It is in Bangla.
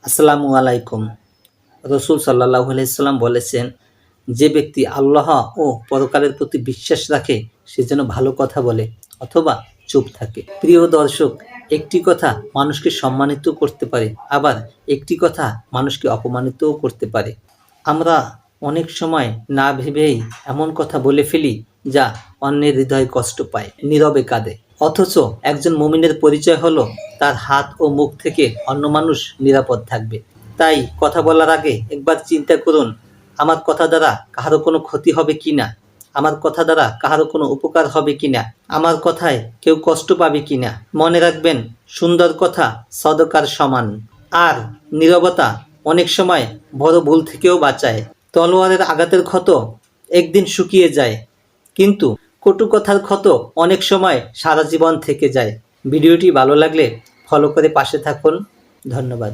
আসসালামু আলাইকুম। রসুল সাল্লাল্লাহু আলাইহি সাল্লাম বলেছেন, যে ব্যক্তি আল্লাহ ও পরকালের প্রতি বিশ্বাস রাখে সে যেন ভালো কথা বলে অথবা চুপ থাকে। প্রিয় দর্শক, একটি কথা মানুষকে সম্মানিত করতে পারে, আবার একটি কথা মানুষকে অপমানিতও করতে পারে। আমরা অনেক সময় না ভেবেই এমন কথা বলে ফেলি যা অন্যের হৃদয়ে কষ্ট পায়, নীরবে কাঁদে। অথচ একজন মুমিনের পরিচয় হলো তার হাত ও মুখ থেকে অন্য মানুষ নিরাপদ থাকবে। তাই কথা বলার আগে একবার চিন্তা করুন, আমার কথা দ্বারা কাহারো কোনো ক্ষতি হবে কিনা, আমার কথা দ্বারা কাহারো কোনো উপকার হবে কিনা, আমার কথায় কেউ কষ্ট পাবে কিনা। মনে রাখবেন, সুন্দর কথা সদকার সমান, আর নীরবতা অনেক সময় বড় ভুল থেকেও বাঁচায়। তলোয়ারের আঘাতের ক্ষত একদিন শুকিয়ে যায়, কিন্তু কটু কথার ক্ষত অনেক সময় সারা জীবন থেকে যায়। ভিডিওটি ভালো লাগলে ফলো করে পাশে থাকুন। ধন্যবাদ।